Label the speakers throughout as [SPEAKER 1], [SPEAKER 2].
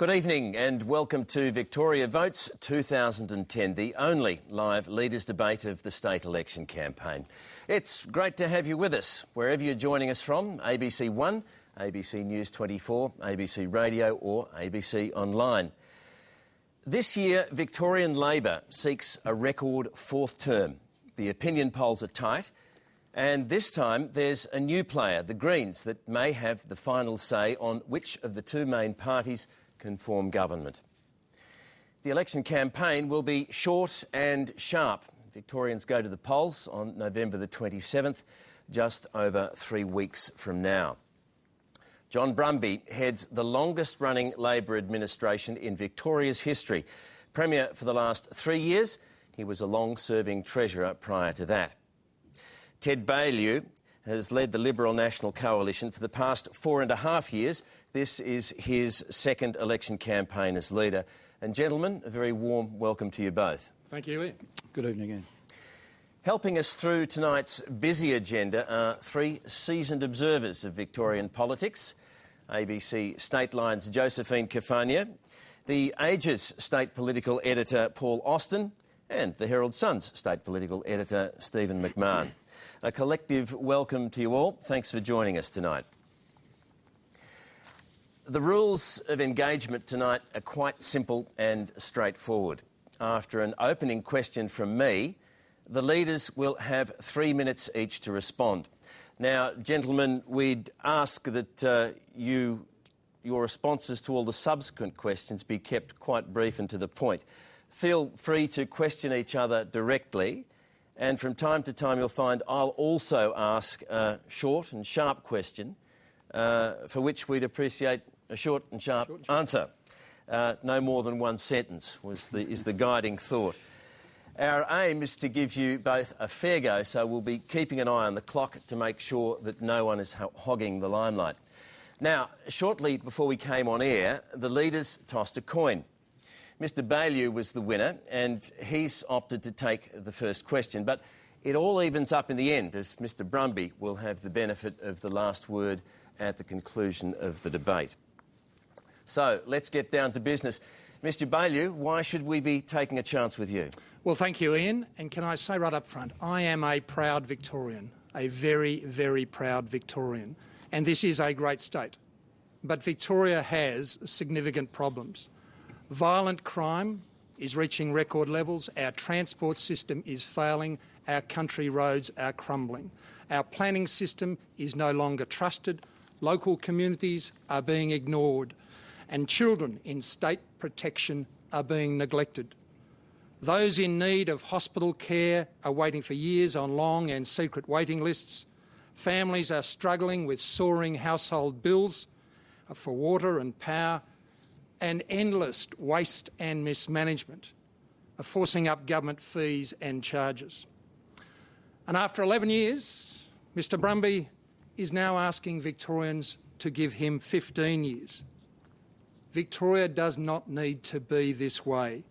[SPEAKER 1] Good evening and welcome to Victoria Votes 2010, the only live leaders' debate of the state election campaign. It's great to have you with us, wherever you're joining us from, ABC One, ABC News 24, ABC Radio or ABC Online. This year, Victorian Labor seeks a record fourth term. The opinion polls are tight, and this time there's a new player, the Greens, that may have the final say on which of the two main parties can form government. The election campaign will be short and sharp. Victorians go to the polls on November the 27th, just over 3 weeks from now. John Brumby heads the longest-running Labor administration in Victoria's history. Premier for the last 3 years, he was a long-serving Treasurer prior to that. Ted Baillieu has led the Liberal National Coalition for the past 4.5 years. This is his second election campaign as leader. And gentlemen, a very warm welcome to you both.
[SPEAKER 2] Thank you, Ian.
[SPEAKER 3] Good evening, Ian.
[SPEAKER 1] Helping us through tonight's busy agenda are three seasoned observers of Victorian politics. ABC State Line's Josephine Cafagna, the Age's State Political Editor Paul Austin, and the Herald Sun's State Political Editor Stephen McMahon. A collective welcome to you all. Thanks for joining us tonight. The rules of engagement tonight are quite simple and straightforward. After an opening question from me, the leaders will have 3 minutes each to respond. Now, gentlemen, we'd ask that your responses to all the subsequent questions be kept quite brief and to the point. Feel free to question each other directly, and from time to time you'll find I'll also ask a short and sharp question for which we'd appreciate a short and sharp answer. No more than one sentence is the guiding thought. Our aim is to give you both a fair go, so we'll be keeping an eye on the clock to make sure that no one is hogging the limelight. Now, shortly before we came on air, the leaders tossed a coin. Mr Baillieu was the winner, and he's opted to take the first question. But it all evens up in the end, as Mr Brumby will have the benefit of the last word at the conclusion of the debate. So, let's get down to business. Mr Baillieu, why should we be taking a chance with you?
[SPEAKER 2] Well, thank you, Ian. And can I say right up front, I am a proud Victorian, a very, very proud Victorian. And this is a great state. But Victoria has significant problems. Violent crime is reaching record levels. Our transport system is failing. Our country roads are crumbling. Our planning system is no longer trusted. Local communities are being ignored. And children in state protection are being neglected. Those in need of hospital care are waiting for years on long and secret waiting lists. Families are struggling with soaring household bills for water and power, and endless waste and mismanagement are forcing up government fees and charges. And after 11 years, Mr Brumby is now asking Victorians to give him 15 years. Victoria does not need to be this way.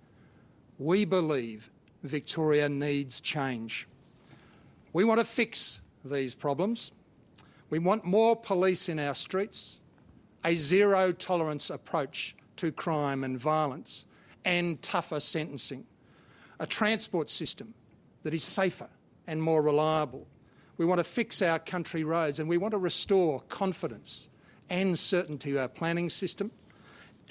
[SPEAKER 2] We believe Victoria needs change. We want to fix these problems. We want more police in our streets, a zero-tolerance approach to crime and violence, and tougher sentencing, a transport system that is safer and more reliable. We want to fix our country roads, and we want to restore confidence and certainty to our planning system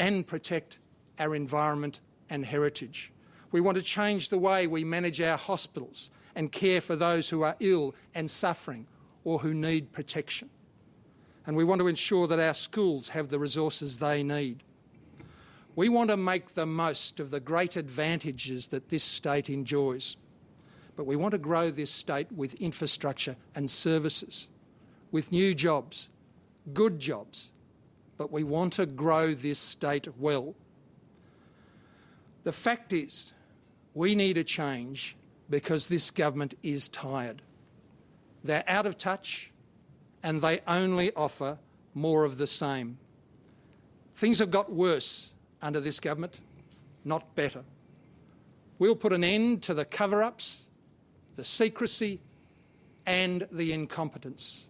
[SPEAKER 2] and protect our environment and heritage. We want to change the way we manage our hospitals and care for those who are ill and suffering or who need protection. And we want to ensure that our schools have the resources they need. We want to make the most of the great advantages that this state enjoys. But we want to grow this state with infrastructure and services, with new jobs, good jobs. But we want to grow this state well. The fact is, we need a change because this government is tired. They're out of touch and they only offer more of the same. Things have got worse under this government, not better. We'll put an end to the cover-ups, the secrecy and the incompetence.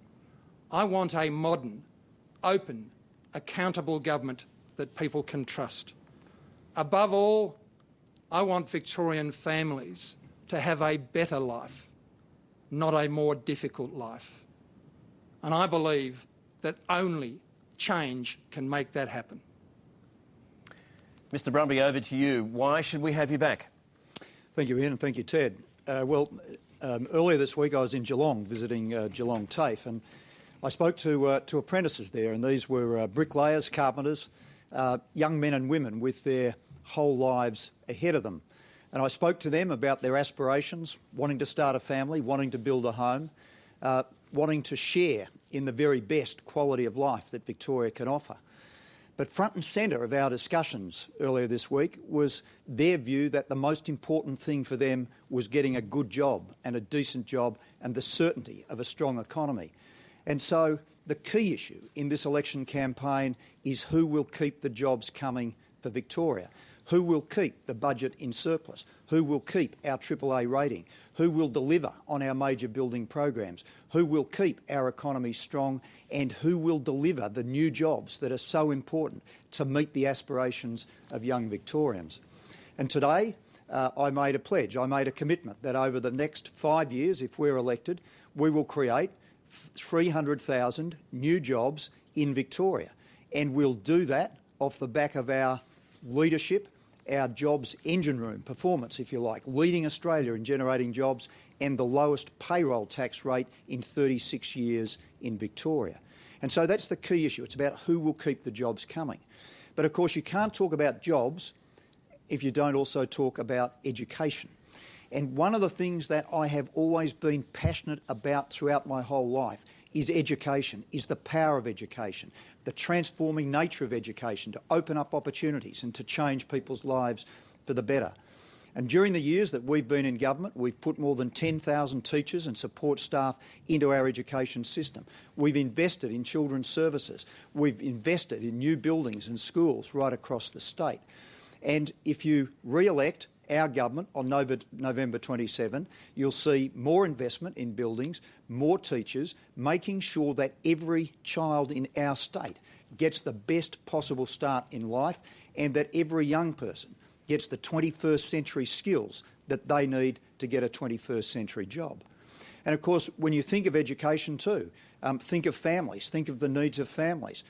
[SPEAKER 2] I want a modern, open, accountable government that people can trust. Above all, I want Victorian families to have a better life, not a more difficult life. And I believe that only change can make that happen.
[SPEAKER 1] Mr Brumby, over to you. Why should we have you back?
[SPEAKER 3] Thank you, Ian, and thank you, Ted. Earlier this week I was in Geelong visiting Geelong TAFE, and I spoke to apprentices there, and these were bricklayers, carpenters, young men and women with their whole lives ahead of them. And I spoke to them about their aspirations, wanting to start a family, wanting to build a home, wanting to share in the very best quality of life that Victoria can offer. But front and centre of our discussions earlier this week was their view that the most important thing for them was getting a good job and a decent job and the certainty of a strong economy. And so the key issue in this election campaign is who will keep the jobs coming for Victoria. Who will keep the budget in surplus? Who will keep our AAA rating? Who will deliver on our major building programs? Who will keep our economy strong? And who will deliver the new jobs that are so important to meet the aspirations of young Victorians? And today I made a pledge, I made a commitment that over the next 5 years, if we're elected, we will create 300,000 new jobs in Victoria. And we'll do that off the back of our leadership, our jobs engine room performance, if you like, leading Australia in generating jobs and the lowest payroll tax rate in 36 years in Victoria. And so that's the key issue. It's about who will keep the jobs coming. But of course you can't talk about jobs if you don't also talk about education. And one of the things that I have always been passionate about throughout my whole life is education, is the power of education, the transforming nature of education to open up opportunities and to change people's lives for the better. And during the years that we've been in government, we've put more than 10,000 teachers and support staff into our education system. We've invested in children's services. We've invested in new buildings and schools right across the state. And if you re-elect our government on November 27, you'll see more investment in buildings, more teachers, making sure that every child in our state gets the best possible start in life and that every young person gets the 21st century skills that they need to get a 21st century job. And of course, when you think of education too, think of families, think of the needs of families.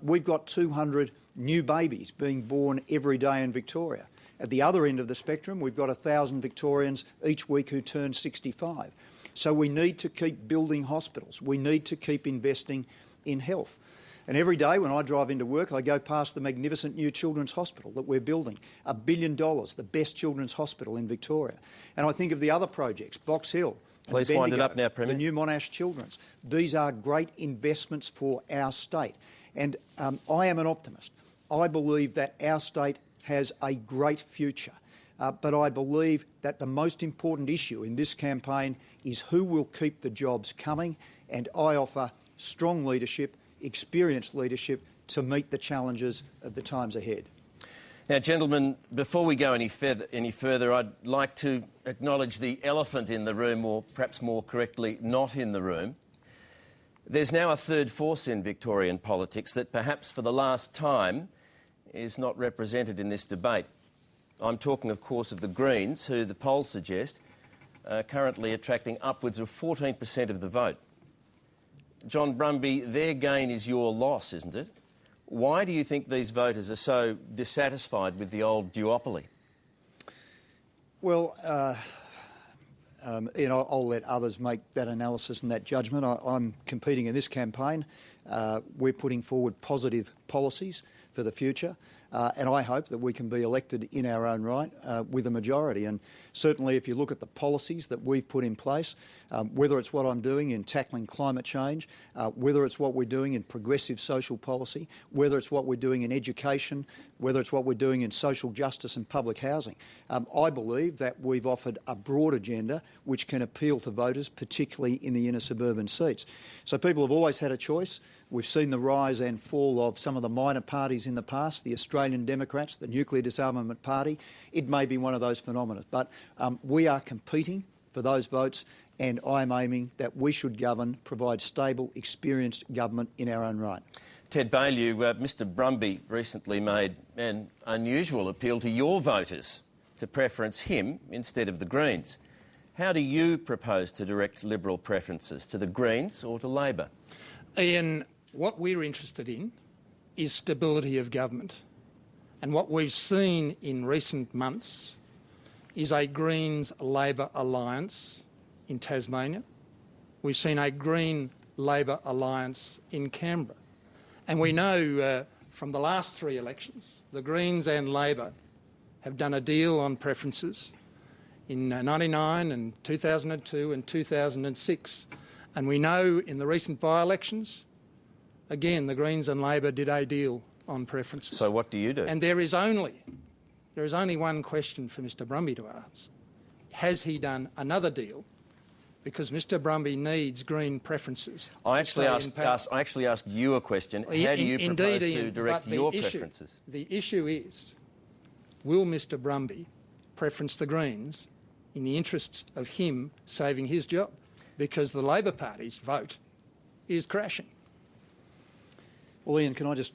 [SPEAKER 3] We've got 200 new babies being born every day in Victoria. At the other end of the spectrum, we've got 1,000 Victorians each week who turn 65. So we need to keep building hospitals. We need to keep investing in health. And every day when I drive into work, I go past the magnificent new children's hospital that we're building, $1 billion, the best children's hospital in Victoria. And I think of the other projects, Box Hill,
[SPEAKER 1] please wind it up now, Premier.
[SPEAKER 3] The new Monash Children's. These are great investments for our state. And I am an optimist. I believe that our state has a great future. But I believe that the most important issue in this campaign is who will keep the jobs coming, and I offer strong leadership, experienced leadership to meet the challenges of the times ahead.
[SPEAKER 1] Now, gentlemen, before we go any further, I'd like to acknowledge the elephant in the room, or perhaps more correctly, not in the room. There's now a third force in Victorian politics that perhaps for the last time is not represented in this debate. I'm talking, of course, of the Greens, who the polls suggest are currently attracting upwards of 14% of the vote. John Brumby, their gain is your loss, isn't it? Why do you think these voters are so dissatisfied with the old duopoly?
[SPEAKER 3] Well, I'll let others make that analysis and that judgment. I'm competing in this campaign. We're putting forward positive policies for the future. And I hope that we can be elected in our own right with a majority. And certainly if you look at the policies that we've put in place, whether it's what I'm doing in tackling climate change, whether it's what we're doing in progressive social policy, whether it's what we're doing in education, whether it's what we're doing in social justice and public housing, I believe that we've offered a broad agenda which can appeal to voters, particularly in the inner suburban seats. So people have always had a choice. We've seen the rise and fall of some of the minor parties in the past, the Australian Democrats, the Nuclear Disarmament Party. It may be one of those phenomena, but we are competing for those votes, and I'm aiming that we should provide stable, experienced government in our own right.
[SPEAKER 1] Ted Baillieu, Mr Brumby recently made an unusual appeal to your voters to preference him instead of the Greens. How do you propose to direct Liberal preferences, to the Greens or to Labor?
[SPEAKER 2] Ian, what we're interested in is stability of government. And what we've seen in recent months is a Greens-Labor alliance in Tasmania. We've seen a Green-Labor alliance in Canberra. And we know from the last 3 elections, the Greens and Labor have done a deal on preferences in 1999 and 2002 and 2006. And we know in the recent by-elections, again, the Greens and Labor did a deal on preferences.
[SPEAKER 1] So what do you do?
[SPEAKER 2] And there is only one question for Mr Brumby to ask. Has he done another deal? Because Mr Brumby needs Green preferences.
[SPEAKER 1] I actually asked you a question. How do you propose to direct your preferences?
[SPEAKER 2] The issue is, will Mr Brumby preference the Greens in the interests of him saving his job? Because the Labor Party's vote is crashing.
[SPEAKER 3] Well, Ian, can I just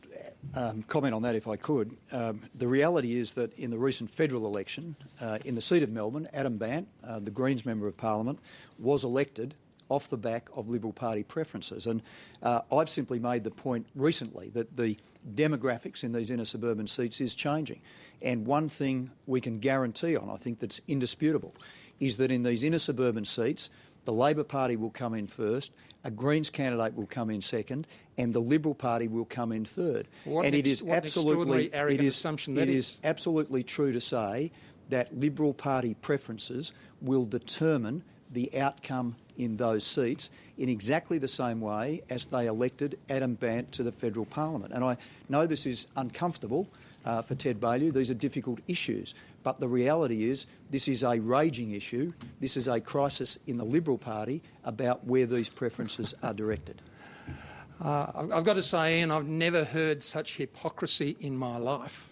[SPEAKER 3] comment on that if I could? The reality is that in the recent federal election, in the seat of Melbourne, Adam Bandt, the Greens Member of Parliament, was elected off the back of Liberal Party preferences. And I've simply made the point recently that the demographics in these inner suburban seats is changing. And one thing we can guarantee on, I think that's indisputable, is that in these inner suburban seats, the Labor Party will come in first, a Greens candidate will come in second, and the Liberal Party will come in third.
[SPEAKER 2] It is absolutely
[SPEAKER 3] true to say that Liberal Party preferences will determine the outcome in those seats in exactly the same way as they elected Adam Bandt to the federal parliament. And I know this is uncomfortable for Ted Baillieu. These are difficult issues. But the reality is this is a raging issue. This is a crisis in the Liberal Party about where these preferences are directed.
[SPEAKER 2] I've got to say, Ian, I've never heard such hypocrisy in my life.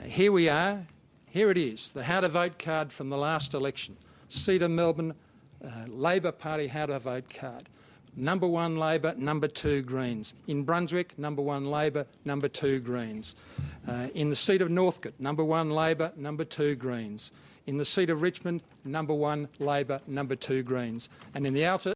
[SPEAKER 2] Here we are. Here it is, the how to vote card from the last election. Seat of Melbourne, Labor Party how to vote card. Number 1 Labor, number 2 Greens. In Brunswick, number 1 Labor, number 2 Greens. In the seat of Northcote, number 1 Labor, number 2 Greens. In the seat of Richmond, number 1 Labor, number 2 Greens. And in the outer